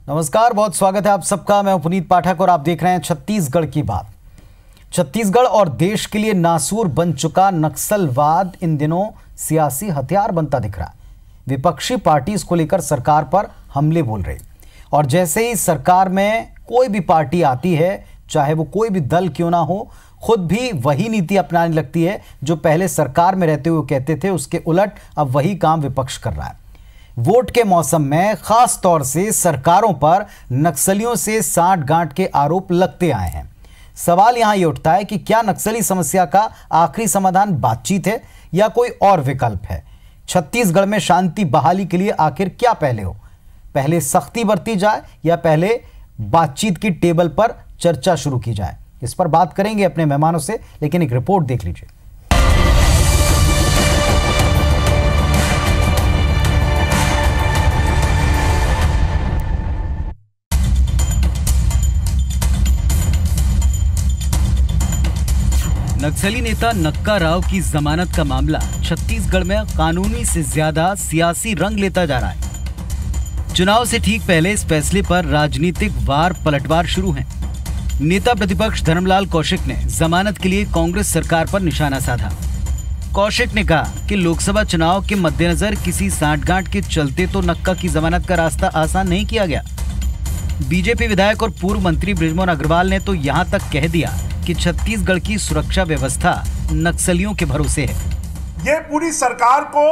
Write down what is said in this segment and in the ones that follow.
नमस्कार, बहुत स्वागत है आप सबका। मैं पुनीत पाठक और आप देख रहे हैं छत्तीसगढ़ की बात। छत्तीसगढ़ और देश के लिए नासूर बन चुका नक्सलवाद इन दिनों सियासी हथियार बनता दिख रहा है। विपक्षी पार्टी इसको लेकर सरकार पर हमले बोल रही और जैसे ही सरकार में कोई भी पार्टी आती है, चाहे वो कोई भी दल क्यों ना हो, खुद भी वही नीति अपनाने लगती है जो पहले सरकार में रहते हुए कहते थे। उसके उलट अब वही काम विपक्ष कर रहा है। वोट के मौसम में खास तौर से सरकारों पर नक्सलियों से साठ-गांठ के आरोप लगते आए हैं। सवाल यहां यह उठता है कि क्या नक्सली समस्या का आखिरी समाधान बातचीत है या कोई और विकल्प है? छत्तीसगढ़ में शांति बहाली के लिए आखिर क्या पहले हो? पहले सख्ती बरती जाए या पहले बातचीत की टेबल पर चर्चा शुरू की जाए? इस पर बात करेंगे अपने मेहमानों से, लेकिन एक रिपोर्ट देख लीजिए। नक्सली नेता नक्का राव की जमानत का मामला छत्तीसगढ़ में कानूनी से ज्यादा सियासी रंग लेता जा रहा है। चुनाव से ठीक पहले इस फैसले पर राजनीतिक वार पलटवार शुरू है। नेता प्रतिपक्ष धर्मलाल कौशिक ने जमानत के लिए कांग्रेस सरकार पर निशाना साधा। कौशिक ने कहा कि लोकसभा चुनाव के मद्देनजर किसी साठगांठ के चलते तो नक्का की जमानत का रास्ता आसान नहीं किया गया। बीजेपी विधायक और पूर्व मंत्री बृजमोहन अग्रवाल ने तो यहां तक कह दिया कि छत्तीसगढ़ की सुरक्षा व्यवस्था नक्सलियों के भरोसे है। ये पूरी सरकार को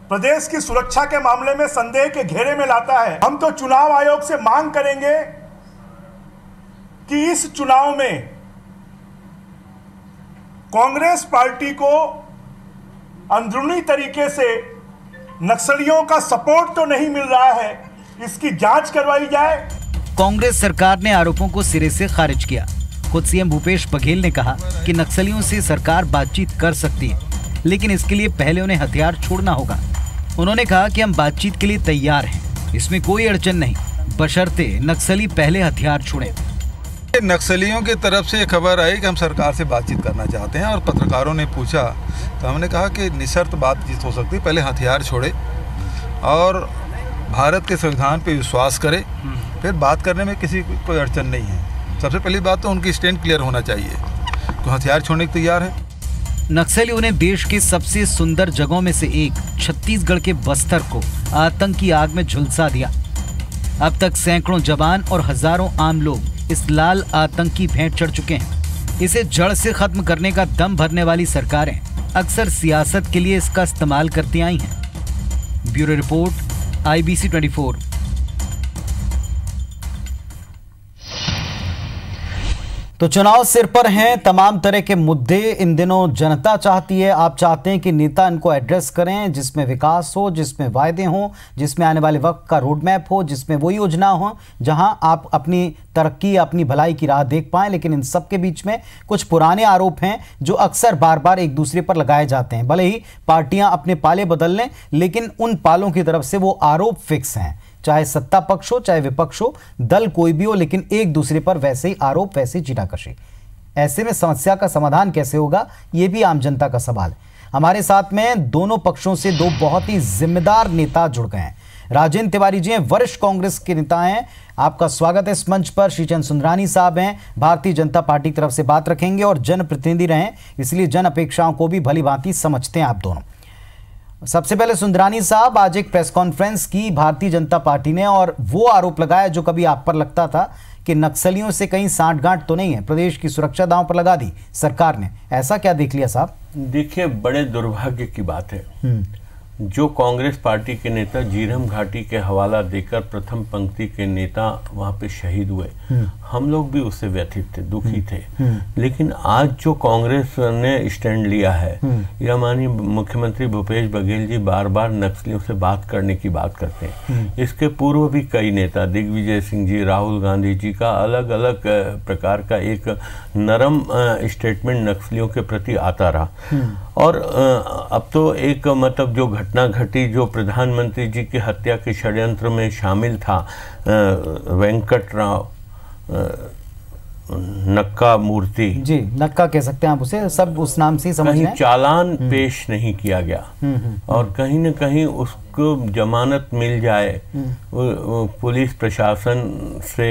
प्रदेश की सुरक्षा के मामले में संदेह के घेरे में लाता है। हम तो चुनाव आयोग से मांग करेंगे कि इस चुनाव में कांग्रेस पार्टी को अंदरूनी तरीके से नक्सलियों का सपोर्ट तो नहीं मिल रहा है, इसकी जांच करवाई जाए। कांग्रेस सरकार ने आरोपों को सिरे से खारिज किया। खुद सीएम भूपेश बघेल ने कहा कि नक्सलियों से सरकार बातचीत कर सकती है, लेकिन इसके लिए पहले उन्हें हथियार छोड़ना होगा। उन्होंने कहा कि हम बातचीत के लिए तैयार हैं, इसमें कोई अड़चन नहीं, बशर्ते नक्सली पहले हथियार छोड़ें। नक्सलियों की तरफ से खबर आई कि हम सरकार से बातचीत करना चाहते हैं और पत्रकारों ने पूछा तो हमने कहा कि निशर्त बातचीत हो सकती है, पहले हथियार छोड़े और भारत के संविधान पे विश्वास करे, फिर बात करने में किसी कोई अड़चन नहीं है। सबसे पहली बात तो उनकी स्टैंड क्लियर होना चाहिए, तो हथियार छोड़ने को तैयार है। नक्सलियों ने देश के सबसे सुंदर जगहों में से एक छत्तीसगढ़ के बस्तर को आतंकी आग में झुलसा दिया। अब तक सैकड़ों जवान और हजारों आम लोग इस लाल आतंकी भेंट चढ़ चुके हैं। इसे जड़ से खत्म करने का दम भरने वाली सरकारें अक्सर सियासत के लिए इसका इस्तेमाल करती आई हैं। Bureau report, IBC 24। तो चुनाव सिर पर हैं, तमाम तरह के मुद्दे इन दिनों जनता चाहती है। आप चाहते हैं कि नेता इनको एड्रेस करें जिसमें विकास हो, जिसमें वायदे हों, जिसमें आने वाले वक्त का रोड मैप हो, जिसमें वो योजना हो जहां आप अपनी तरक्की, अपनी भलाई की राह देख पाएं। लेकिन इन सब के बीच में कुछ पुराने आरोप हैं जो अक्सर बार बार एक दूसरे पर लगाए जाते हैं। भले ही पार्टियां अपने पाले बदल लें, लेकिन उन पालों की तरफ से वो आरोप फिक्स हैं। चाहे सत्ता पक्ष हो, चाहे विपक्ष हो, दल कोई भी हो, लेकिन एक दूसरे पर वैसे ही आरोप, वैसे ही चीटाकशी। ऐसे में समस्या का समाधान कैसे होगा, यह भी आम जनता का सवाल है। हमारे साथ में दोनों पक्षों से दो बहुत ही जिम्मेदार नेता जुड़ गए हैं। राजेंद्र तिवारी जी हैं, वरिष्ठ कांग्रेस के नेता हैं, आपका स्वागत है इस मंच पर। श्रीचंद सुंदरानी साहब हैं, भारतीय जनता पार्टी की तरफ से बात रखेंगे और जनप्रतिनिधि रहे, इसलिए जन अपेक्षाओं को भी भली भांति समझते हैं आप दोनों। सबसे पहले सुंदरानी साहब, आज एक प्रेस कॉन्फ्रेंस की भारतीय जनता पार्टी ने और वो आरोप लगाया जो कभी आप पर लगता था कि नक्सलियों से कहीं साठगांठ तो नहीं है, प्रदेश की सुरक्षा दांव पर लगा दी सरकार ने। ऐसा क्या देख लिया साहब? देखिए, बड़े दुर्भाग्य की बात है जो कांग्रेस पार्टी के नेता झीरम घाटी के हवाला देकर प्रथम पंक्ति के नेता वहां पे शहीद हुए। हम लोग भी उससे व्यथित थे, दुखी थे। लेकिन आज जो कांग्रेस ने स्टैंड लिया है, या माननीय मुख्यमंत्री भूपेश बघेल जी बार बार नक्सलियों से बात करने की बात करते हैं। इसके पूर्व भी कई नेता, दिग्विजय सिंह जी, राहुल गांधी जी का अलग अलग प्रकार का एक नरम स्टेटमेंट नक्सलियों के प्रति आता रहा। और अब तो एक मतलब जो घटना घटी, जो प्रधानमंत्री जी की हत्या के षड्यंत्र में शामिल था वेंकट राव नक्का मूर्ति जी, नक्का कह सकते हैं आप उसे, सब उस नाम से ही समझ रहे हैं। चालान पेश नहीं किया गया और कहीं न कहीं उस जमानत मिल जाए, पुलिस प्रशासन से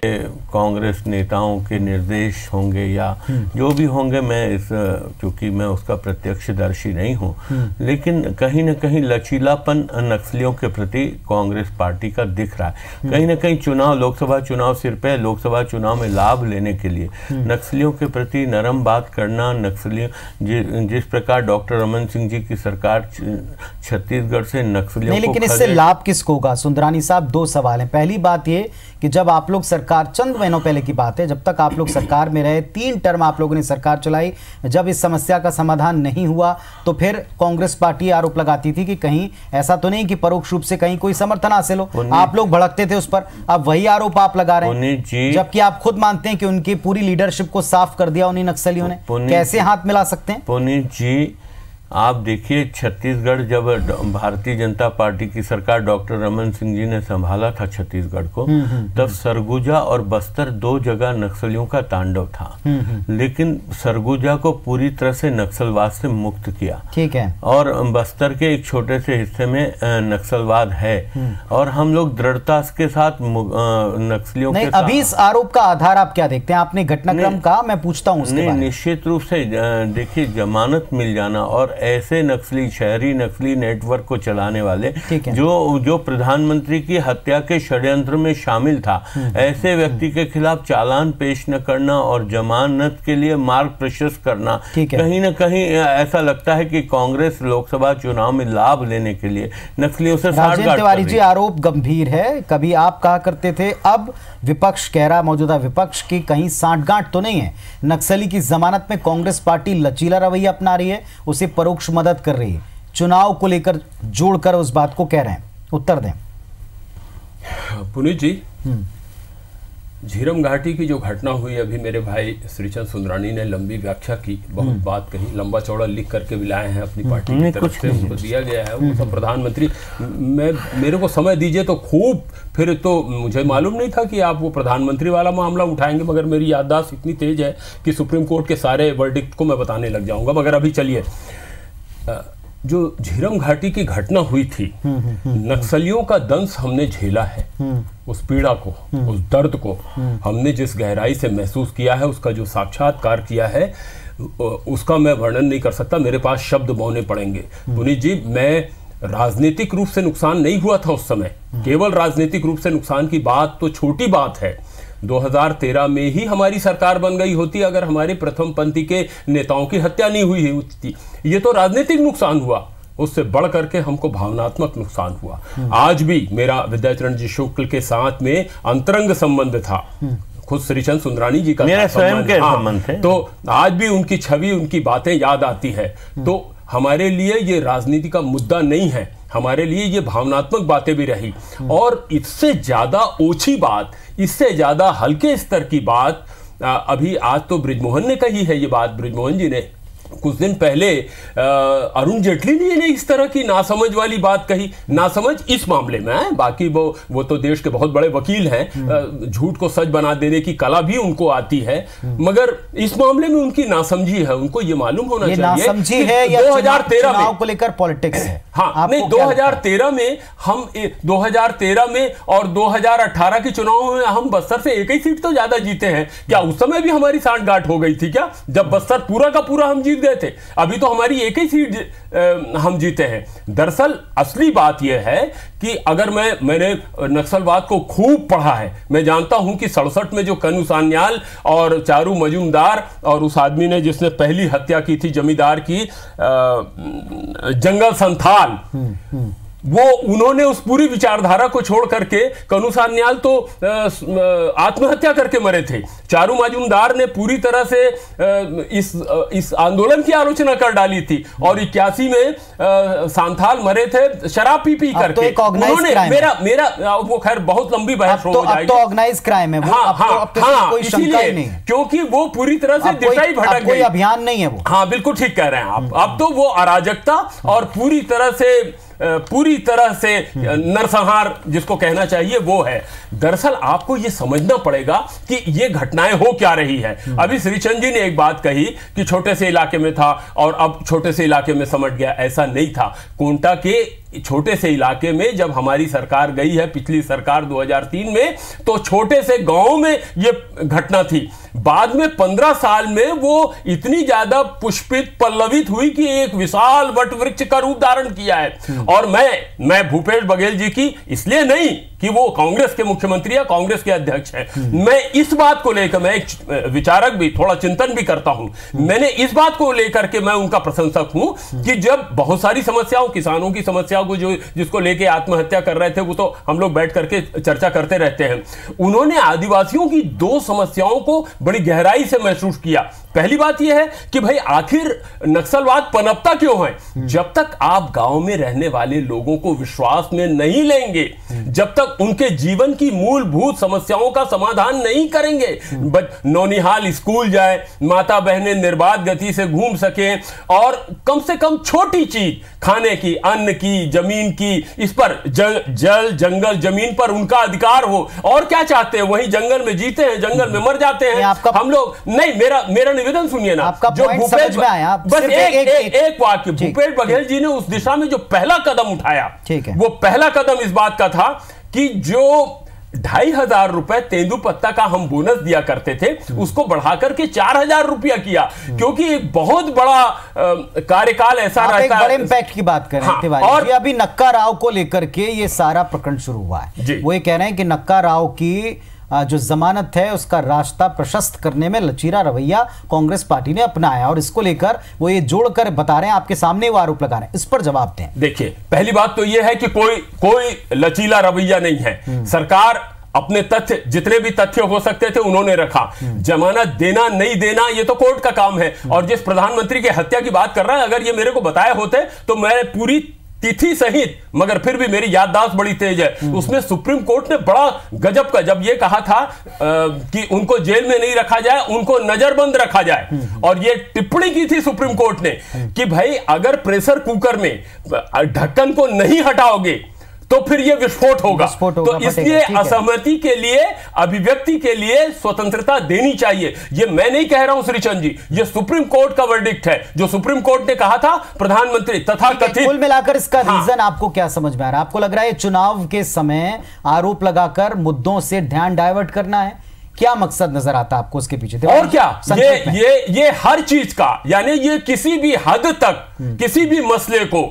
कांग्रेस नेताओं के निर्देश होंगे या जो भी होंगे, मैं क्योंकि मैं उसका प्रत्यक्षदर्शी नहीं हूँ, लेकिन कहीं ना कहीं लचीलापन नक्सलियों के प्रति कांग्रेस पार्टी का दिख रहा है। कहीं ना कहीं चुनाव, लोकसभा चुनाव सिर पे, लोकसभा चुनाव में लाभ लेने के लिए नक्सलियों के प्रति नरम बात करना, नक्सलियों जिस प्रकार डॉक्टर रमन सिंह जी की सरकार छत्तीसगढ़ से नक्सलियों नहीं, लेकिन इससे लाभ किसको होगा? सुंदरानी साहब, दो सवाल हैं। पहली बात ये कि जब आप लोग सरकार, चंद महीनों पहले की बात है, जब तक आप लोग सरकार में रहे, 3 टर्म आप लोगों ने सरकार चलाई, जब इस समस्या का समाधान नहीं हुआ तो फिर कांग्रेस पार्टी आरोप लगाती थी कि कहीं ऐसा तो नहीं कि परोक्ष रूप से कहीं कोई समर्थन हासिल हो, आप लोग भड़कते थे उस पर। अब वही आरोप आप लगा रहे हैं, जबकि आप खुद मानते हैं कि उनकी पूरी लीडरशिप को साफ कर दिया उन्हीं नक्सलियों ने। कैसे हाथ मिला सकते हैं? पुनीत जी, आप देखिए, छत्तीसगढ़ जब भारतीय जनता पार्टी की सरकार डॉक्टर रमन सिंह जी ने संभाला था छत्तीसगढ़ को, तब सरगुजा और बस्तर 2 जगह नक्सलियों का तांडव था, लेकिन सरगुजा को पूरी तरह से नक्सलवाद से मुक्त किया। ठीक है। और बस्तर के एक छोटे से हिस्से में नक्सलवाद है, और हम लोग दृढ़ता के साथ नक्सलियों के साथ। अभी इस आरोप का आधार आप क्या देखते हैं? आपने घटनाक्रम का, मैं पूछता हूं उसके बारे में। निश्चित रूप से देखिए, जमानत मिल जाना और ऐसे नक्सली, शहरी नक्सली नेटवर्क को चलाने वाले जो प्रधानमंत्री की हत्या के षड्यंत्र में शामिल था, ऐसे व्यक्ति के खिलाफ चालान पेश न करना और जमानत के लिए मार्ग प्रशस्त करना, कहीं ना कहीं ऐसा लगता है कि कांग्रेस लोकसभा चुनाव में लाभ लेने के लिए नक्सलियों से राजेंद्र तिवारी जी, आरोप गंभीर है। कभी आप कहा करते थे, अब विपक्ष कह रहा, मौजूदा विपक्ष की कहीं सांठगांठ तो नहीं है? नक्सली की जमानत में कांग्रेस पार्टी लचीला रवैया अपना रही है, उसे परोक्ष मदद कर रही है, चुनाव को लेकर जोड़कर उस बात को कह रहे हैं। उत्तर दें। पुनीत जी, झीरम घाटी की जो घटना हुई, अभी मेरे भाई श्रीचंद सुंदरानी ने लंबी व्याख्या की, बहुत बात कही, लंबा चौड़ा लिख करके भी लाए हैं अपनी पार्टी की तरफ से, उनको दिया गया है। वो सब प्रधानमंत्री, मेरे को समय दीजिए तो खूब, फिर तो मुझे मालूम नहीं था कि आप वो प्रधानमंत्री वाला मामला उठाएंगे, मगर मेरी याददाश्त इतनी तेज है कि सुप्रीम कोर्ट के सारे वर्डिक्ट को मैं बताने लग जाऊंगा। मगर अभी चलिए, जो झीरम घाटी की घटना हुई थी, नक्सलियों का दंश हमने झेला है, उस पीड़ा को, उस दर्द को हमने जिस गहराई से महसूस किया है, उसका जो साक्षात्कार किया है, उसका मैं वर्णन नहीं कर सकता, मेरे पास शब्द बौने पड़ेंगे। पुनीत जी, मैं राजनीतिक रूप से नुकसान नहीं हुआ था उस समय, केवल राजनीतिक रूप से नुकसान की बात तो छोटी बात है। 2013 में ही हमारी सरकार बन गई होती अगर हमारे प्रथम पंथी के नेताओं की हत्या नहीं हुई होती। ये तो राजनीतिक नुकसान हुआ, उससे बढ़ करके हमको भावनात्मक नुकसान हुआ। आज भी मेरा विद्याचरण जी शुक्ल के साथ में अंतरंग संबंध था, खुद श्रीचंद सुंदरानी जी का मेरा स्वयं के संबंध है, तो आज भी उनकी छवि, उनकी बातें याद आती है। तो हमारे लिए ये राजनीति का मुद्दा नहीं है, हमारे लिए ये भावनात्मक बातें भी रही। और इससे ज्यादा ओछी बात, इससे ज्यादा हल्के स्तर की बात अभी आज तो बृजमोहन ने कही है, ये बात बृजमोहन जी ने कुछ दिन पहले अरुण जेटली जी ने इस तरह की नासमझ वाली बात कही। नासमझ इस मामले में है, बाकी वो तो देश के बहुत बड़े वकील हैं, झूठ को सच बना देने की कला भी उनको आती है, मगर इस मामले में उनकी नासमझी है। उनको ये मालूम होना चाहिए नासमझी है या 2013 में को लेकर पॉलिटिक्स है। हाँ, नहीं, 2013 में हम 2013 में और 2018 के चुनाव में हम बस्तर से एक ही सीट तो ज्यादा जीते हैं। क्या उस समय भी हमारी सांठगांठ हो गई थी क्या, जब बस्तर पूरा का पूरा हम जीत गए थे? अभी तो हमारी एक ही सीट हम जीते हैं। दरअसल असली बात यह है कि अगर मैंने नक्सलवाद को खूब पढ़ा है, मैं जानता हूं कि 67 में जो कनु सान्याल और चारू मजूमदार और उस आदमी ने जिसने पहली हत्या की थी जमींदार की, जंगल संथाल, वो उन्होंने उस पूरी विचारधारा को छोड़ करके, कनु सान्याल तो आत्महत्या करके मरे थे, चारू मजूमदार ने पूरी तरह से इस आंदोलन की आलोचना कर डाली थी, और 81 में सांथाल मरे थे शराब पी करके। तो उन्होंने मेरा वो खैर बहुत लंबी बहस हो जाएगी। तो ऑर्गेनाइज क्राइम है वो, हाँ, इसीलिए क्योंकि वो पूरी तरह से दिशा ही भटक गई, कोई अभियान नहीं है वो। हाँ, बिल्कुल ठीक कह रहे हैं आप। अब तो वो अराजकता और पूरी तरह से नरसंहार जिसको कहना चाहिए वो है। दरअसल आपको ये समझना पड़ेगा कि ये घटनाएं हो क्या रही है। अभी श्रीचंद जी ने एक बात कही कि छोटे से इलाके में था और अब छोटे से इलाके में समझ गया, ऐसा नहीं था। कोंटा के छोटे से इलाके में जब हमारी सरकार गई है, पिछली सरकार 2003 में, तो छोटे से गांव में ये घटना थी। बाद में 15 साल में वो इतनी ज्यादा पुष्पित पल्लवित हुई कि एक विशाल वट वृक्ष का रूप धारण किया है। और मैं भूपेश बघेल जी की इसलिए नहीं कि वो कांग्रेस के मुख्यमंत्री या कांग्रेस के अध्यक्ष हैं, मैं इस बात को लेकर, मैं एक विचारक भी, थोड़ा चिंतन भी करता हूं, मैंने इस बात को लेकर के मैं उनका प्रशंसक हूं कि जब बहुत सारी समस्याओं, किसानों की समस्याओं को जिसको लेके आत्महत्या कर रहे थे, वो तो हम लोग बैठ करके चर्चा करते रहते हैं, उन्होंने आदिवासियों की 2 समस्याओं को बड़ी गहराई से महसूस किया। पहली बात यह है कि भाई आखिर नक्सलवाद पनपता क्यों है? जब तक आप गांव में रहने वाले लोगों को विश्वास में नहीं लेंगे, जब तक उनके जीवन की मूलभूत समस्याओं का समाधान नहीं करेंगे, नौनिहाल स्कूल जाए, माता बहनें निर्बाध गति से घूम सकें, और कम से कम छोटी चीज खाने की, अन्न की, जमीन की, इस पर जल जंगल जमीन पर उनका अधिकार हो। और क्या चाहते हैं? वहीं जंगल में जीते हैं, जंगल में मर जाते हैं हम लोग। नहीं, मेरा निवेदन सुनिए ना, जो भूपेश, बस एक वाक्य, भूपेश बघेल जी ने उस दिशा में जो पहला कदम उठाया, वो पहला कदम इस बात का था कि जो 2,500 रुपए तेंदुपत्ता का हम बोनस दिया करते थे, उसको बढ़ाकर के 4,000 रुपया किया, क्योंकि एक बहुत बड़ा कार्यकाल ऐसा रहता है। बड़े इंपैक्ट की बात करें तिवारी जी, और अभी नक्का राव को लेकर के ये सारा प्रकरण शुरू हुआ है। वो ये कह रहे हैं कि नक्का राव की जो जमानत है उसका रास्ता प्रशस्त करने में लचीला रवैया कांग्रेस पार्टी ने अपनाया, और इसको लेकर वो ये जोड़कर बता रहे हैं, आपके सामने वो आरोप लगा रहे हैं, इस पर जवाब दें। देखिए, पहली बात तो ये है कि कोई लचीला रवैया नहीं है। सरकार अपने तथ्य, जितने भी तथ्य हो सकते थे उन्होंने रखा। जमानत देना नहीं देना ये तो कोर्ट का काम है। और जिस प्रधानमंत्री की हत्या की बात कर रहा है, अगर ये मेरे को बताए होते तो मैं पूरी तिथि सहित, मगर फिर भी मेरी याददाश्त बड़ी तेज है, उसमें सुप्रीम कोर्ट ने बड़ा गजब का जब ये कहा था कि उनको जेल में नहीं रखा जाए, उनको नजरबंद रखा जाए, और ये टिप्पणी की थी सुप्रीम कोर्ट ने कि भाई अगर प्रेशर कुकर में ढक्कन को नहीं हटाओगे तो फिर यह विस्फोट होगा। तो इसलिए असहमति के लिए, अभिव्यक्ति के लिए स्वतंत्रता देनी चाहिए। ये मैं नहीं कह रहा हूं श्रीचंद जी, ये सुप्रीम कोर्ट का वर्डिक्ट है, जो सुप्रीम कोर्ट ने कहा था प्रधानमंत्री तथा कथित। कुल मिलाकर इसका रीजन आपको क्या समझ में आ रहा है? आपको लग रहा है चुनाव के समय आरोप लगाकर मुद्दों से ध्यान डाइवर्ट करना है? क्या मकसद नजर आता है आपको उसके पीछे? और क्या, ये हर चीज का, यानी ये किसी भी हद तक किसी भी मसले को,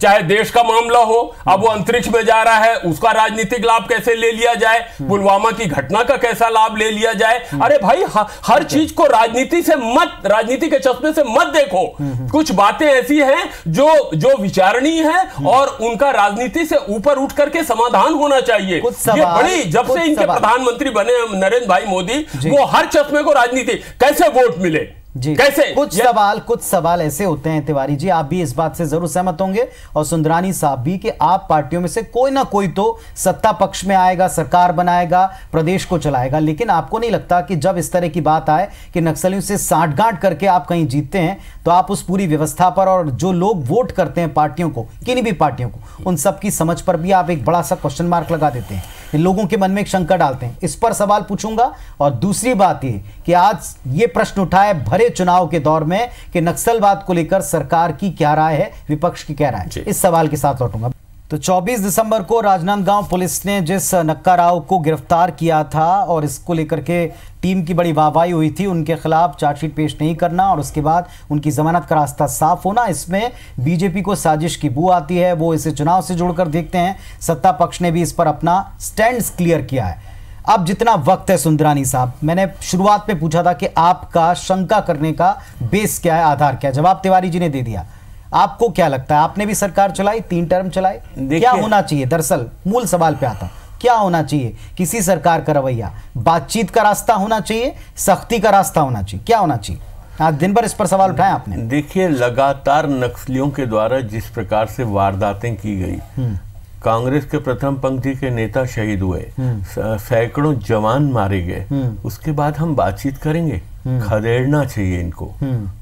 चाहे देश का मामला हो, अब वो अंतरिक्ष में जा रहा है, उसका राजनीतिक लाभ कैसे ले लिया जाए, पुलवामा की घटना का कैसा लाभ ले लिया जाए, अरे भाई हर चीज को राजनीति के चश्मे से मत देखो। कुछ बातें ऐसी हैं जो विचारणीय है और उनका राजनीति से ऊपर उठ करके समाधान होना चाहिए। ये बड़ी, जब से इनके प्रधानमंत्री बने नरेंद्र भाई मोदी, वो हर चश्मे को राजनीति, कैसे वोट मिले, जी कैसे, कुछ सवाल ऐसे होते हैं तिवारी जी, आप भी इस बात से जरूर सहमत होंगे और सुंदरानी साहब भी, कि आप पार्टियों में से कोई ना कोई तो सत्ता पक्ष में आएगा, सरकार बनाएगा, प्रदेश को चलाएगा, लेकिन आपको नहीं लगता कि जब इस तरह की बात आए कि नक्सलियों से साठगांठ करके आप कहीं जीतते हैं, तो आप उस पूरी व्यवस्था पर और जो लोग वोट करते हैं पार्टियों को, किन्हीं भी पार्टियों को, उन सब की समझ पर भी आप एक बड़ा सा क्वेश्चन मार्क लगा देते हैं, लोगों के मन में एक शंका डालते हैं। इस पर सवाल पूछूंगा। और दूसरी बात ये कि आज ये प्रश्न उठाए भरे चुनाव के दौर में कि नक्सलवाद को लेकर सरकार की क्या राय है, विपक्ष की क्या राय है, इस सवाल के साथ लौटूंगा। तो 24 दिसंबर को राजनांदगांव पुलिस ने जिस नक्का राव को गिरफ्तार किया था और इसको लेकर के टीम की बड़ी वाहवाही हुई थी, उनके खिलाफ चार्जशीट पेश नहीं करना और उसके बाद उनकी जमानत का रास्ता साफ होना, इसमें बीजेपी को साजिश की बू आती है। वो इसे चुनाव से जोड़कर देखते हैं। सत्ता पक्ष ने भी इस पर अपना स्टैंड क्लियर किया है। अब जितना वक्त है सुंदरानी साहब, मैंने शुरुआत में पूछा था कि आपका शंका करने का बेस क्या है, आधार क्या है, जवाब तिवारी जी ने दे दिया। आपको क्या लगता है? आपने भी सरकार चलाई, 3 टर्म चलाई, क्या होना चाहिए? दरअसल मूल सवाल पे आता, क्या होना चाहिए किसी सरकार का रवैया? बातचीत का रास्ता होना चाहिए, सख्ती का रास्ता होना चाहिए, क्या होना चाहिए? आज दिन भर इस पर सवाल उठाए आपने। देखिए, लगातार नक्सलियों के द्वारा जिस प्रकार से वारदातें की गई, कांग्रेस के प्रथम पंक्ति के नेता शहीद हुए, सैकड़ों जवान मारे गए, उसके बाद हम बातचीत करेंगे? खदेड़ना चाहिए इनको,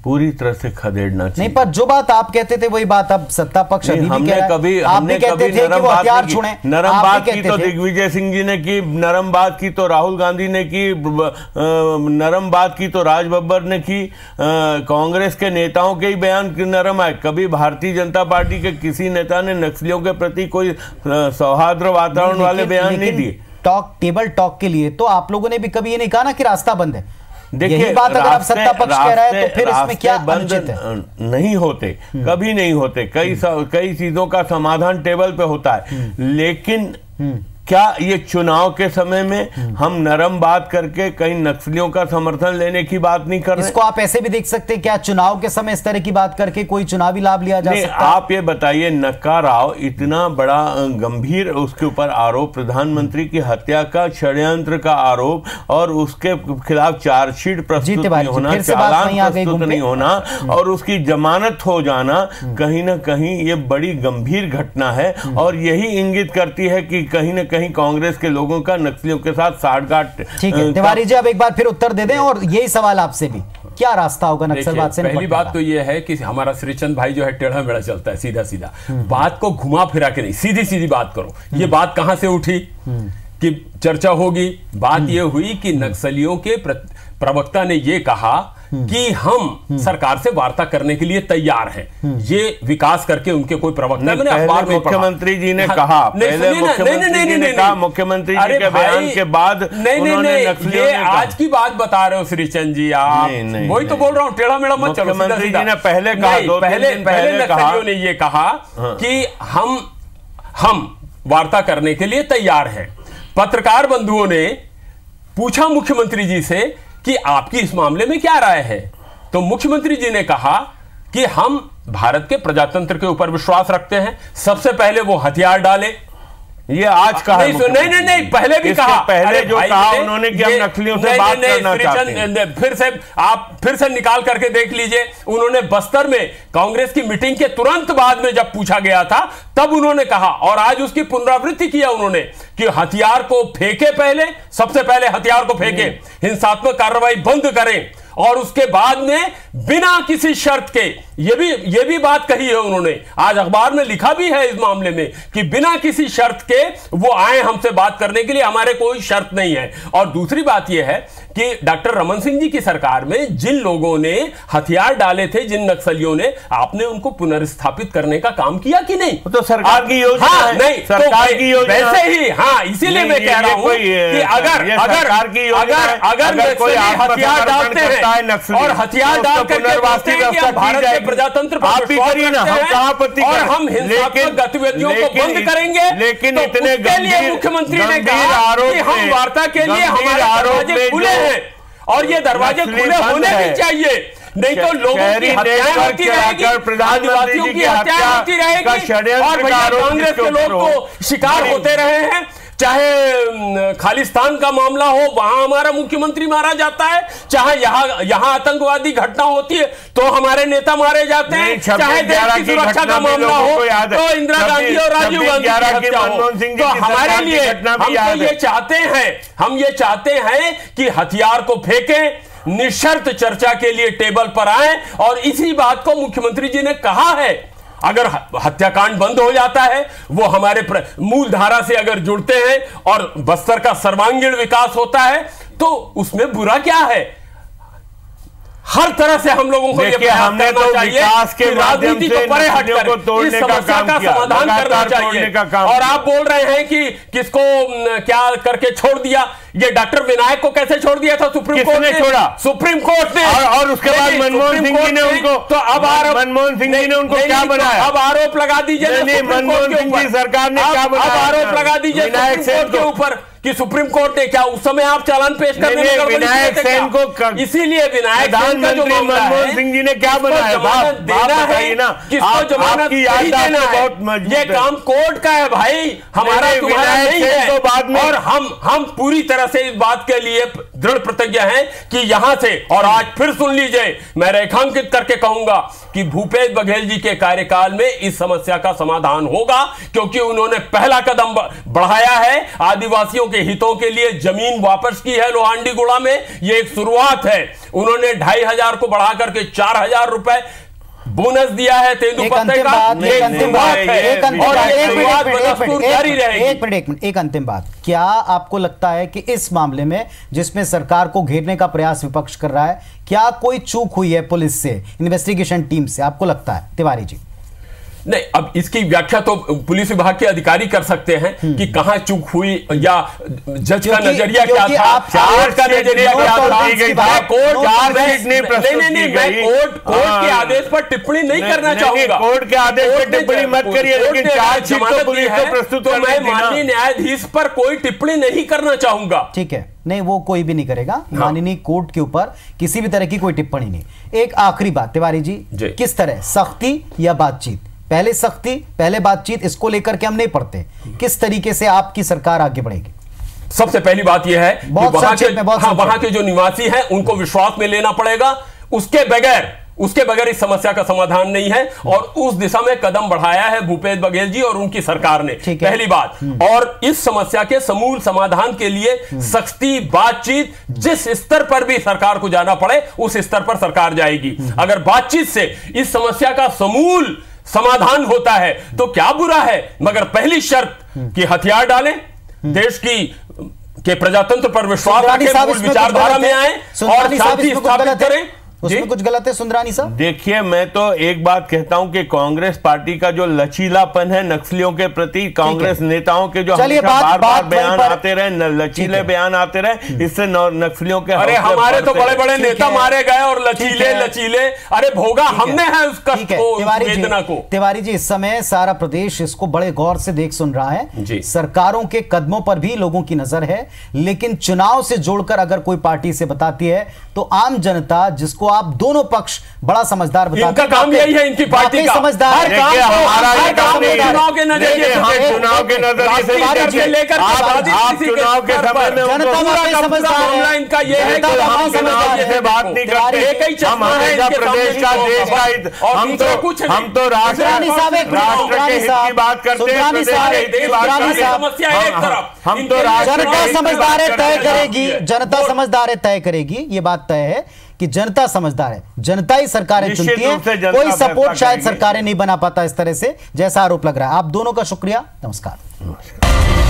पूरी तरह से खदेड़ना चाहिए। नहीं, पर जो बात आप कहते थे वही बात अब सत्ता पक्ष अभी भी कह रहा है। हमने कभी नरम बात की तो दिग्विजय सिंह जी ने की, नरम बात की तो राहुल गांधी ने की, नरम बात की तो राज बब्बर ने की, कांग्रेस के नेताओं के ही बयान नरम आए। कभी भारतीय जनता पार्टी के किसी नेता ने नक्सलियों के प्रति कोई सौहार्द वातावरण वाले बयान नहीं दिए। टेबल टॉक के लिए तो आप लोगों ने भी कभी ये नहीं कहा ना कि रास्ता बंद है। देखिए, बात अगर आप सत्ता पक्ष कह रहा है तो फिर इसमें क्या बंद नहीं होते, कभी नहीं होते। कई चीजों का समाधान टेबल पे होता है, लेकिन क्या ये चुनाव के समय में हम नरम बात करके कहीं नक्सलियों का समर्थन लेने की बात नहीं कर रहे? इसको आप ऐसे भी देख सकते हैं, क्या चुनाव के समय इस तरह की बात करके कोई चुनावी लाभ लिया जा सकता है? आप ये बताइए, नक्का राव इतना बड़ा गंभीर उसके ऊपर आरोप, प्रधानमंत्री की हत्या का षड्यंत्र का आरोप, और उसके खिलाफ चार्जशीट प्रस्तुत नहीं होना, चालान प्रस्तुत नहीं होना और उसकी जमानत हो जाना, कहीं ना कहीं ये बड़ी गंभीर घटना है। और यही इंगित करती है कि कहीं ना कहीं कांग्रेस के लोगों का नक्सलियों के साथ साठगांठ। ठीक है तिवारी जी, अब एक बार फिर उत्तर दे दें, और यही सवाल आपसे भी, क्या रास्ता होगा नक्सलवाद से? पहली बात तो यह है कि हमारा श्रीचंद भाई जो है टेढ़ा मेढ़ा चलता है, सीधा सीधा बात को घुमा फिरा के नहीं, सीधी सीधी बात करो। ये बात कहां से उठी कि चर्चा होगी? बात यह हुई कि नक्सलियों के प्रवक्ता ने यह कहा कि हम सरकार से वार्ता करने के लिए तैयार हैं। ये विकास करके उनके कोई प्रवक्ता, मैंने अखबार में मुख्यमंत्री जी ने कहा, पहले मुख्यमंत्री जी ने कहा, मुख्यमंत्री जी के बयान के बाद उन्होंने नक्सलियों ने कहा। आज की बात बता रहे हो श्रीचंद जी आप, वही तो बोल रहा हूं, टेढ़ा मेढ़ा मत चलो। मुख्यमंत्री जी ने पहले कहा, पहले नक्सलियों ने ये कहा कि हम वार्ता करने के लिए तैयार हैं। पत्रकार बंधुओं ने पूछा मुख्यमंत्री जी से कि आपकी इस मामले में क्या राय है, तो मुख्यमंत्री जी ने कहा कि हम भारत के प्रजातंत्र के ऊपर विश्वास रखते हैं, सबसे पहले वो हथियार डाले। ये आज कहा नहीं, पहले भी कहा, पहले जो कहा उन्होंने कि हम नक्सलियों से बात करना चाहते हैं। फिर से निकाल करके देख लीजिए, उन्होंने बस्तर में कांग्रेस की मीटिंग के तुरंत बाद में जब पूछा गया था तब उन्होंने कहा, और आज उसकी पुनरावृत्ति किया उन्होंने कि हथियार को फेंके, पहले सबसे पहले हथियार को फेंके, हिंसात्मक कार्रवाई बंद करें, और उसके बाद में बिना किसी शर्त के, ये भी बात कही है उन्होंने, आज अखबार में लिखा भी है इस मामले में कि बिना किसी शर्त के वो आए हमसे बात करने के लिए, हमारे कोई शर्त नहीं है। और दूसरी बात यह है कि डॉक्टर रमन सिंह जी की सरकार में जिन लोगों ने हथियार डाले थे, जिन नक्सलियों ने, आपने उनको पुनर्स्थापित करने का काम किया कि नहीं? तो सरकार की योजना है, नहीं सरकार की योजना वैसे ही, हाँ, इसीलिए मैं कह रहा हूं कि अगर कोई हथियार डालते हैं और हथियार डाल करके भारत के प्रजातंत्र पर और हम हिंसात्मक गतिविधियों को बंद करेंगे, लेकिन तो इतने उसके लिए मुख्यमंत्री ने कहा कि हम वार्ता के लिए हमारे दरवाजे खुले हैं, और ये दरवाजे खुले होने भी चाहिए, नहीं तो लोगों की हत्याएं होती रहेगी, आदिवासियों की हत्याएं होती रहेगी, और भैया कांग्रेस के लोग तो शिकार होते रहे हैं। चाहे खालिस्तान का मामला हो, वहां हमारा मुख्यमंत्री मारा जाता है, चाहे यहां आतंकवादी घटना होती है तो हमारे नेता मारे जाते हैं, चाहे देश की सुरक्षा का मामला हो तो इंदिरा गांधी और राजीव गांधी की हत्या हो। तो हमारे लिए हम ये चाहते हैं कि हथियार को फेंकें, निशर्त चर्चा के लिए टेबल पर आए, और इसी बात को मुख्यमंत्री जी ने कहा है। अगर हत्याकांड बंद हो जाता है, वो हमारे मूल धारा से अगर जुड़ते हैं और बस्तर का सर्वांगीण विकास होता है, तो उसमें बुरा क्या है? हर तरह से हम लोगों को ये प्रयास करना चाहिए कि राजनीति को परे हटकर इस समस्या का समाधान करना चाहिए। और आप बोल रहे हैं कि किसको क्या करके छोड़ दिया, ये डॉक्टर विनायक को कैसे छोड़ दिया था सुप्रीम कोर्ट ने? छोड़ा सुप्रीम कोर्ट ने, और उसके बाद मनमोहन सिंह जी ने उनको, तो अब मनमोहन सिंह जी ने उनको क्या बनाया? अब आरोप लगा दीजिए मनमोहन सिंह की सरकार ने क्या बनाया? अब आरोप लगा दीजिए सुप्रीम कोर्ट के ऊपर कि सुप्रीम कोर्ट ने क्या उस समय आप चालान पेश करने में विनायक सेन को, इसीलिए विनायक प्रधानमंत्री मनमोहन सिंह जी ने क्या बनाया? देना है ना, किसको जमानत नहीं देना है, ये काम कोर्ट का है भाई, हमारा तुम्हारा नहीं है। और हम पूरी तरह से इस बात के लिए दृढ़ प्रतिज्ञ हैं कि यहां से, और आज फिर सुन लीजिए, मैं रेखांकित करके कहूंगा कि भूपेश बघेल जी के कार्यकाल में इस समस्या का समाधान होगा, क्योंकि उन्होंने पहला कदम बढ़ाया है, आदिवासियों के हितों के लिए जमीन वापस की है लोहांडीगुड़ा में, यह एक शुरुआत है। उन्होंने 2500 को बढ़ा करके 4000 रुपए बोनस दिया है तेंदुपत्ते का। एक अंतिम बात, क्या आपको लगता है कि इस मामले में जिसमें सरकार को घेरने का प्रयास विपक्ष कर रहा है, क्या कोई चूक हुई है पुलिस से, इन्वेस्टिगेशन टीम से, आपको लगता है तिवारी जी? नहीं, अब इसकी व्याख्या तो पुलिस विभाग के अधिकारी कर सकते हैं कि कहां चूक हुई या जज का नजरिया क्या था, कोर्ट का नजरिया क्या था। कोर्ट के आदेश पर टिप्पणी नहीं करना चाहूंगा। कोर्ट के आदेश पर टिप्पणी मत करिए, लेकिन चार्जशीट तो पुलिस को प्रस्तुत तो मैं माननीय न्यायाधीश पर कोई टिप्पणी नहीं करना चाहूंगा। ठीक है, नहीं वो कोई भी नहीं करेगा, माननीय कोर्ट के ऊपर किसी भी तरह की कोई टिप्पणी नहीं। एक आखिरी बात तिवारी जी, किस तरह सख्ती या बातचीत, पहले सख्ती पहले बातचीत, इसको लेकर के हम नहीं पढ़ते, किस तरीके से आपकी सरकार आगे बढ़ेगी? सबसे पहली बात यह है कि वहां के जो निवासी हैं उनको विश्वास में लेना पड़ेगा। उसके बगैर इस समस्या का समाधान नहीं है, और उस दिशा में कदम बढ़ाया है भूपेश बघेल जी और उनकी सरकार ने, पहली बात। और इस समस्या के समूल समाधान के लिए सख्ती, बातचीत, जिस स्तर पर भी सरकार को जाना पड़े उस स्तर पर सरकार जाएगी। अगर बातचीत से इस समस्या का समूल समाधान होता है तो क्या बुरा है, मगर पहली शर्त कि हथियार डालें, देश के प्रजातंत्र पर विश्वास रखें, मूल विचारधारा में आए और शांति स्थापित करें। उसमें कुछ गलत है सुंदरानी साहब? देखिए, मैं तो एक बात कहता हूं कि कांग्रेस पार्टी का जो लचीलापन है नक्सलियों के प्रति, कांग्रेस नेताओं के जो बार बयान आते रहे, लचीले बयान आते रहे, इससे नक्सलियों के, अरे हमारे तो बड़े बड़े नेता मारे गए और लचीले, अरे भोगा हमने है उस कष्ट को, वेदना को। तिवारी जी, इस समय सारा प्रदेश इसको बड़े गौर से देख सुन रहा है, सरकारों के कदमों पर भी लोगों की नजर है, लेकिन चुनाव से जोड़कर अगर कोई पार्टी से बताती है तो आम जनता, जिसको आप दोनों पक्ष बड़ा समझदार बताते हैं, इनका काम यही है, इनकी पार्टी का समझदार चुनाव के नजरिए से लेकर आप चुनाव के समय में मामला इनका ये है कि हम चुनाव से बात नहीं करते, हम हमेशा प्रदेश का, देश का, हम तो राष्ट्र के हित की बात करते हैं, हम तो जनता समझदार तय करेगी, जनता समझदार तय करेगी, ये बात तय है कि जनता समझदार है, जनता ही सरकारें चुनती है, कोई सपोर्ट शायद सरकारें नहीं बना पाता इस तरह से, जैसा आरोप लग रहा है। आप दोनों का शुक्रिया, नमस्कार।